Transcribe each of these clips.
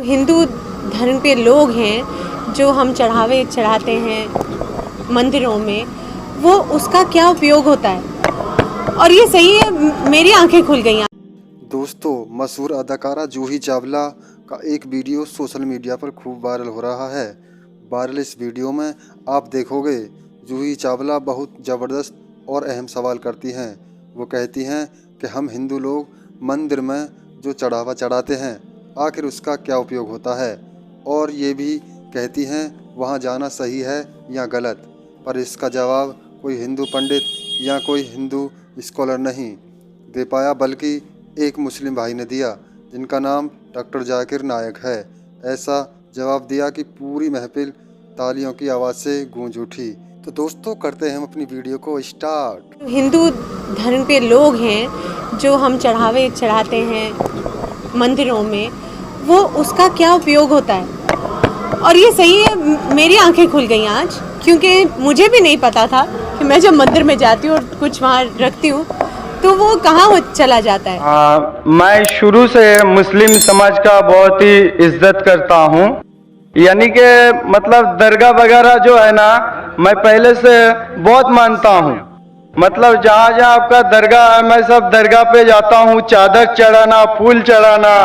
हिंदू धर्म के लोग हैं जो हम चढ़ावे चढ़ाते हैं मंदिरों में, वो उसका क्या उपयोग होता है। और ये सही है, मेरी आंखें खुल गई। दोस्तों, मशहूर अदाकारा जूही चावला का एक वीडियो सोशल मीडिया पर खूब वायरल हो रहा है। वायरल इस वीडियो में आप देखोगे जूही चावला बहुत ज़बरदस्त और अहम सवाल करती हैं। वो कहती हैं कि हम हिंदू लोग मंदिर में जो चढ़ावा चढ़ाते हैं आखिर उसका क्या उपयोग होता है, और ये भी कहती हैं वहाँ जाना सही है या गलत। पर इसका जवाब कोई हिंदू पंडित या कोई हिंदू स्कॉलर नहीं दे पाया, बल्कि एक मुस्लिम भाई ने दिया जिनका नाम डॉक्टर जाकिर नायक है। ऐसा जवाब दिया कि पूरी महफिल तालियों की आवाज़ से गूंज उठी। तो दोस्तों, करते हैं हम अपनी वीडियो को स्टार्ट। हिंदू धर्म के लोग हैं जो हम चढ़ावे चढ़ाते हैं मंदिरों में, वो उसका क्या उपयोग होता है। और ये सही है, मेरी आंखें खुल गई आज, क्योंकि मुझे भी नहीं पता था कि मैं जब मंदिर में जाती हूँ और कुछ वहाँ रखती हूँ तो वो कहाँ चला जाता है। मैं शुरू से मुस्लिम समाज का बहुत ही इज्जत करता हूँ, यानी कि मतलब दरगाह वगैरह जो है ना, मैं पहले से बहुत मानता हूँ। मतलब जहाँ जहाँ आपका दरगाह है, मैं सब दरगाह पे जाता हूँ, चादर चढ़ाना, फूल चढ़ाना,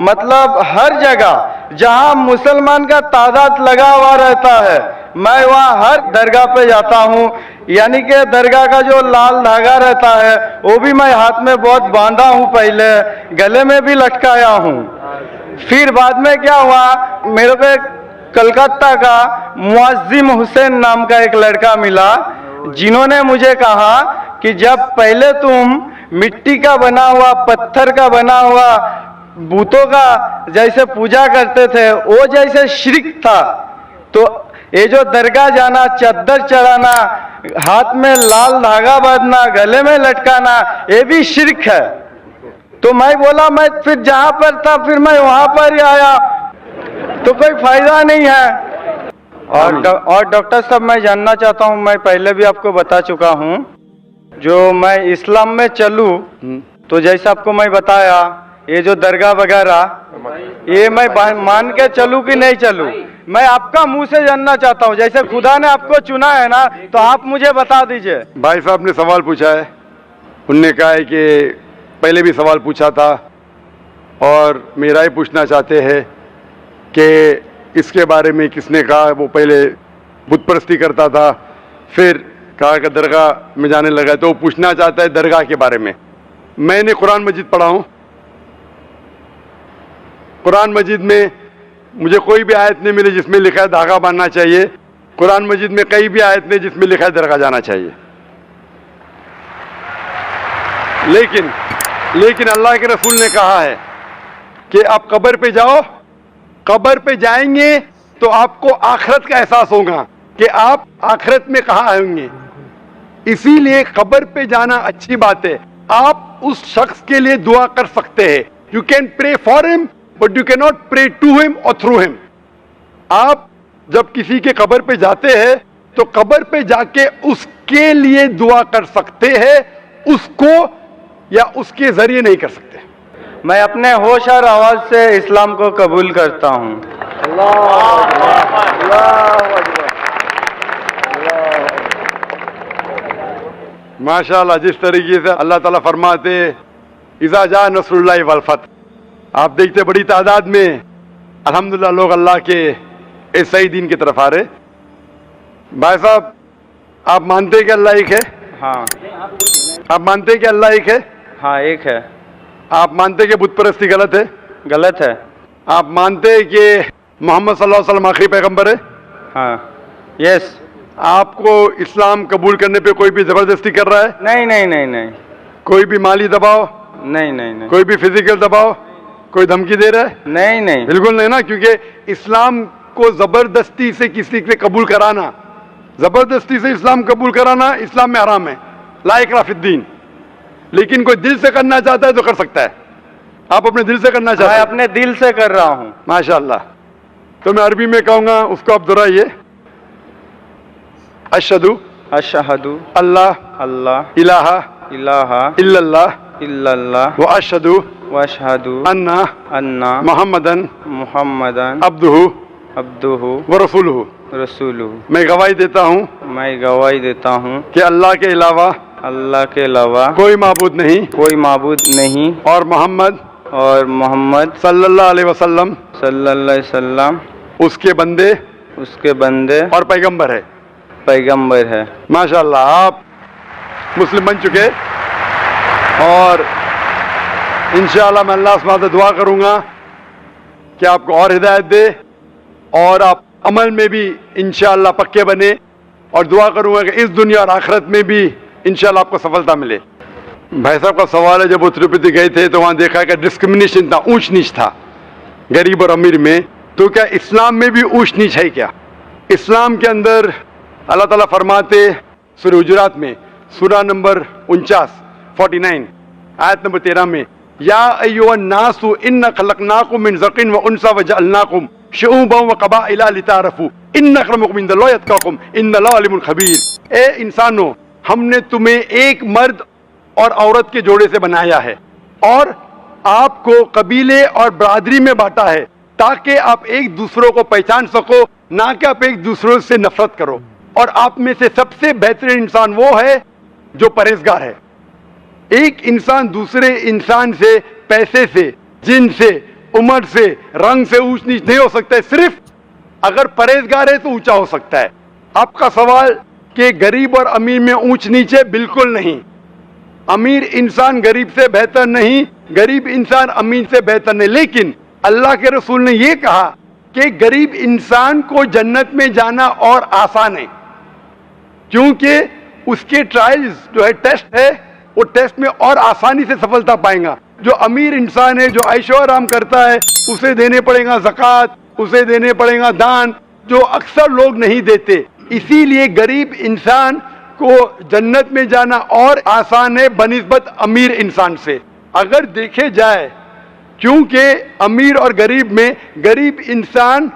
मतलब हर जगह जहाँ मुसलमान का तादाद लगा हुआ रहता है मैं वहाँ हर दरगाह पे जाता हूँ। यानी कि दरगाह का जो लाल धागा रहता है वो भी मैं हाथ में बहुत बांधा हूँ, पहले गले में भी लटकाया हूँ। फिर बाद में क्या हुआ, मेरे को कलकत्ता का मुअज्जिम हुसैन नाम का एक लड़का मिला, जिन्होंने मुझे कहा कि जब पहले तुम मिट्टी का बना हुआ, पत्थर का बना हुआ बूतों का जैसे पूजा करते थे, वो जैसे शिर्क था, तो ये जो दरगाह जाना, चद्दर चढ़ाना, हाथ में लाल धागा बांधना, गले में लटकाना, ये भी शिर्क है। तो मैं बोला, मैं फिर जहां पर था फिर मैं वहां पर ही आया, तो कोई फायदा नहीं है। और डॉक्टर साहब, मैं जानना चाहता हूं, मैं पहले भी आपको बता चुका हूं, जो मैं इस्लाम में चलूं तो जैसे आपको मैं बताया, ये जो दरगाह वगैरह ये मैं मान के चलूं कि नहीं चलूं, मैं आपका मुंह से जानना चाहता हूं। जैसे खुदा ने आपको चुना है ना, तो आप मुझे बता दीजिए। भाई साहब ने सवाल पूछा है, उनने कहा है कि पहले भी सवाल पूछा था और मेरा ही पूछना चाहते हैं कि इसके बारे में किसने कहा। वो पहले बुत परस्ती करता था, फिर कहा कि दरगाह में जाने लगा, तो वो पूछना चाहता है दरगाह के बारे में। मैंने कुरान मजीद पढ़ा हूँ, कुरान मजीद में मुझे कोई भी आयत नहीं मिली जिसमें लिखा है धागा बांधना चाहिए। कुरान मजीद में कई भी आयत नहीं जिसमें लिखा है दरगाह जाना चाहिए। लेकिन अल्लाह के रसूल ने कहा है कि आप कब्र पे जाओ, कब्र पे जाएंगे तो आपको आखिरत का एहसास होगा कि आप आखिरत में कहाँ होंगे। इसीलिए कब्र पे जाना अच्छी बात है। आप उस शख्स के लिए दुआ कर सकते हैं। You can pray for him but you can not pray to him और थ्रू हिम। आप जब किसी के कब्र पे जाते हैं तो कब्र पे जाके उसके लिए दुआ कर सकते हैं, उसको या उसके जरिए नहीं कर सकते। मैं अपने होश और आवाज से इस्लाम को कबूल करता हूँ। माशाअल्लाह, जिस तरीके से अल्लाह ताला फरमाते इज़ा जा नस्रुल्लाहि वल फतह, आप देखते बड़ी तादाद में अल्हम्दुलिल्लाह लोग अल्लाह के इस सही दीन की तरफ आ रहे। भाई साहब, आप मानते हैं कि अल्लाह एक है? हाँ। आप मानते हैं कि अल्लाह एक है? हाँ, एक है। आप मानते हैं कि बुत परस्ती गलत है? गलत है। आप मानते हैं कि मोहम्मद सल्लल्लाहु अलैहि वसल्लम आखिरी पैगंबर है? हाँ, यस। आपको इस्लाम कबूल करने पे कोई भी जबरदस्ती कर रहा है? नहीं नहीं नहीं नहीं। कोई भी माली दबाव? नहीं नहीं नहीं। कोई भी फिजिकल दबाव? कोई धमकी दे रहा है? नहीं नहीं, बिल्कुल नहीं ना, क्योंकि इस्लाम को जबरदस्ती से किसी से कबूल कराना, जबरदस्ती से इस्लाम कबूल कराना इस्लाम में हराम है, ला इकराह फिद्दीन। लेकिन कोई दिल से करना चाहता है तो कर सकता है। आप अपने दिल से करना चाहते हैं? मैं अपने दिल से कर रहा हूँ। माशाअल्लाह। तो मैं अरबी में कहूंगा, उसको आप दोहराइए। अशहदु अशहदु अल्लाह अल्लाह इलाहा इलाहा इल्लल्लाह इल्लल्लाह व अशहदु व अशहदु अन्ना अन्ना मुहम्मदन मुहम्मदन अब्दुहु अब्दुहु व रसूलुहु। रसूलुहु। मैं गवाही देता हूँ मैं गवाही देता हूँ कि अल्लाह के अलावा अल्लाह के अलावा कोई माबूद नहीं कोई माबूद नहीं और मोहम्मद और मोहम्मद सल्लल्लाहु अलैहि वसल्लम सल्लल्लाहु अलैहि वसल्लम उसके बंदे उसके बंदे और पैगंबर है। पैगंबर है। माशाल्लाह, आप मुस्लिम बन चुके और इंशाअल्लाह मैं अल्लाह से दुआ करूंगा कि आपको और हिदायत दे और आप अमल में भी इंशाअल्लाह पक्के बने, और दुआ करूंगा कि इस दुनिया और आखिरत में भी इंशाअल्लाह आपको सफलता मिले। भाई साहब का सवाल है, जब वो तिरुपति गए थे तो वहां देखा कि डिस्क्रिमिनेशन था, ऊंच नीच था गरीब और अमीर में। तो क्या इस्लाम में भी ऊंच नीच है क्या? इस्लाम के अंदर अल्लाह ताला फरमाते सूरह हुजुरात में सूरा नंबर 49 आयत नंबर 13 में, या अय्युहन नासु इन्ना खलकनाकुम मिन ज़किन व उनसा व जअलनाकुम शुऊबन व क़बाइला लितारफू इन्न अक्रमकुम इंदल्लाहि अत्क़ाकुम इन्नल्लाहा अलीमुन खबीर। ए इंसानों, हमने तुम्हें एक मर्द और औरत के जोड़े से बनाया है और आपको कबीले और बरादरी में बांटा है ताकि आप एक दूसरों को पहचान सको, ना कि आप एक दूसरों से नफरत करो। और आप में से सबसे बेहतरीन इंसान वो है जो परहेजगार है। एक इंसान दूसरे इंसान से, पैसे से, जिन से, उम्र से, रंग से ऊंच नीच नहीं हो सकता है। सिर्फ अगर परहेजगार है तो ऊंचा हो सकता है। आपका सवाल कि गरीब और अमीर में ऊंच नीचे, बिल्कुल नहीं। अमीर इंसान गरीब से बेहतर नहीं, गरीब इंसान अमीर से बेहतर नहीं। लेकिन अल्लाह के रसूल ने यह कहा कि गरीब इंसान को जन्नत में जाना और आसान है, क्योंकि उसके ट्रायल्स जो है, टेस्ट है, वो टेस्ट में और आसानी से सफलता पाएगा। जो अमीर इंसान है, जो ऐशो आराम करता है, उसे देने पड़ेगा ज़कात, उसे देने पड़ेगा दान, जो अक्सर लोग नहीं देते। इसीलिए गरीब इंसान को जन्नत में जाना और आसान है बनिस्बत अमीर इंसान से, अगर देखे जाए। क्योंकि अमीर और गरीब में गरीब इंसान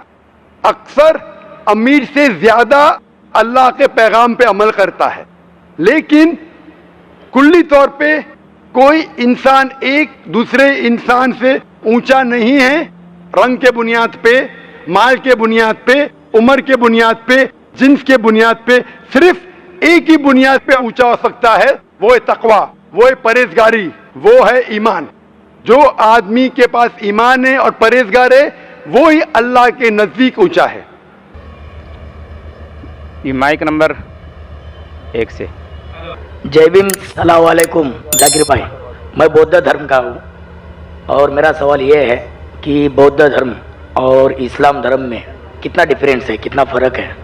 अक्सर अमीर से ज्यादा अल्लाह के पैगाम पे अमल करता है। लेकिन कुल्ली तौर पे कोई इंसान एक दूसरे इंसान से ऊंचा नहीं है। रंग के बुनियाद पे, माल के बुनियाद पे, उम्र के बुनियाद पे, जिन्स के बुनियाद पे, सिर्फ एक ही बुनियाद पे ऊंचा हो सकता है, वो है तकवा, वो है परहेजगारी, वो है ईमान। जो आदमी के पास ईमान है और परहेजगार है, वो ही अल्लाह के नजदीक ऊंचा है। ये माइक नंबर 1 से। जय भीम, सलाम वालेकुम जाकिर भाई। मैं बौद्ध धर्म का हूँ और मेरा सवाल ये है कि बौद्ध धर्म और इस्लाम धर्म में कितना डिफरेंस है, कितना फ़र्क है?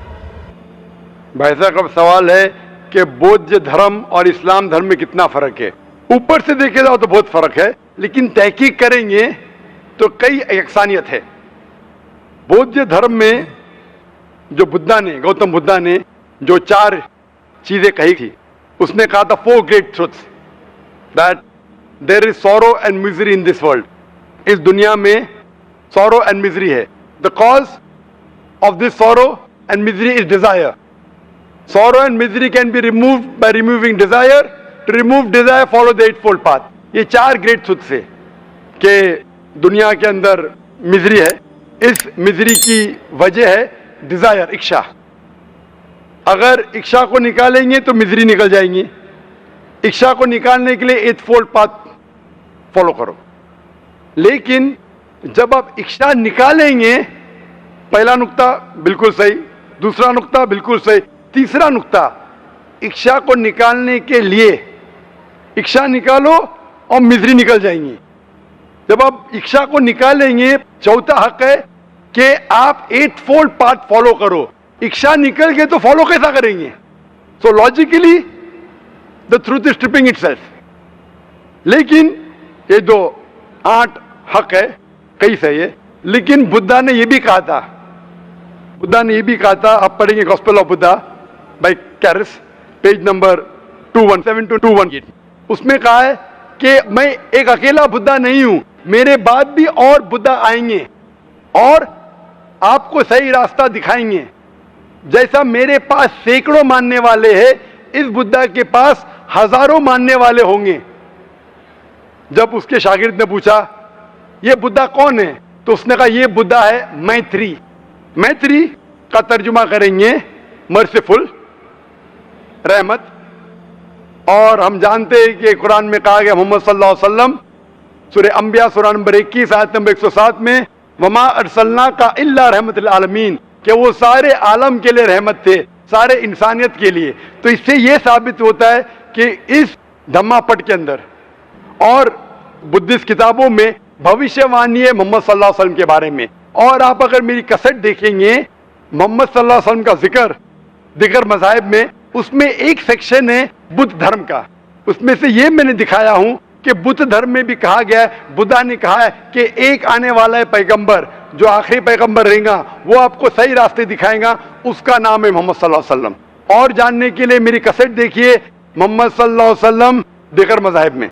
भाई साहब का सवाल है कि बौद्ध धर्म और इस्लाम धर्म में कितना फ़र्क है। ऊपर से देखे जाओ तो बहुत फ़र्क है, लेकिन तहकीक करेंगे तो कई यकसानियत है। बौद्ध धर्म में जो बुद्धा ने, गौतम बुद्धा ने जो 4 चीज़ें कही थी, उसने कहा था 4 great truths, that there is sorrow and misery in this world. इस दुनिया में सॉरो एंड मिजरी है। The cause of this sorrow and misery is desire. Sorrow and misery can be removed by removing desire. To remove desire follow the 8-fold path. ये 4 great truths है कि दुनिया के अंदर मिजरी है। इस misery की वजह है डिजायर, इच्छा। अगर इच्छा को निकालेंगे तो मिजरी निकल जाएंगी। इच्छा को निकालने के लिए 8-fold पाथ फॉलो करो। लेकिन जब आप इच्छा निकालेंगे, पहला नुक्ता बिल्कुल सही, दूसरा नुक्ता बिल्कुल सही, तीसरा नुक्ता, इच्छा को निकालने के लिए इच्छा निकालो और मिजरी निकल जाएंगी। जब आप इच्छा को निकालेंगे, चौथा हक है कि आप 8-fold पाथ फॉलो करो। इच्छा निकल गए तो फॉलो कैसा करेंगे? So logically the truth is tripping itself. लेकिन ये जो 8 हक है, कई सही है, लेकिन बुद्धा ने ये भी कहा था, बुद्धा ने ये भी कहा था, आप पढ़ेंगे gospel of Buddha by Carus, page number 217-218। उसमें कहा है कि मैं एक अकेला बुद्धा नहीं हूं, मेरे बाद भी और बुद्धा आएंगे और आपको सही रास्ता दिखाएंगे। जैसा मेरे पास सैकड़ों मानने वाले हैं, इस बुद्धा के पास हजारों मानने वाले होंगे। जब उसके शागिर्द ने पूछा ये बुद्धा कौन है, तो उसने कहा ये बुद्धा है मैत्री। मैत्री का तर्जुमा करेंगे मर्सीफुल, रहमत। और हम जानते हैं कि कुरान में कहा गया मोहम्मद सल्लल्लाहु अलैहि वसल्लम सूरह अंबिया सूरह नंबर 21 आयत नंबर 107 में वमा अरसलना का इल्ला रहमतुल आलमीन, कि वो सारे आलम के लिए रहमत थे, सारे इंसानियत के लिए। तो इससे ये साबित होता है कि इस धम्मा पट के अंदर और बुद्धिस्ट किताबों में भविष्यवाणी है मोहम्मद सल्लल्लाहु अलैहि वसल्लम के बारे में। और आप अगर मेरी कसट देखेंगे मोहम्मद सल्लल्लाहु अलैहि वसल्लम का जिक्र दिगर मज़ाहिब में, उसमें एक सेक्शन है बुद्ध धर्म का। उसमें से ये मैंने दिखाया हूं कि बुद्ध धर्म में भी कहा गया है, बुद्धा ने कहा है कि एक आने वाला है पैगंबर, जो आखिरी पैगंबर रहेगा वो आपको सही रास्ते दिखाएगा, उसका नाम है मोहम्मद सल्लल्लाहु अलैहि वसल्लम। और जानने के लिए मेरी कसट देखिए मोहम्मद सल्लल्लाहु अलैहि वसल्लम दिगर मज़ाहिब में।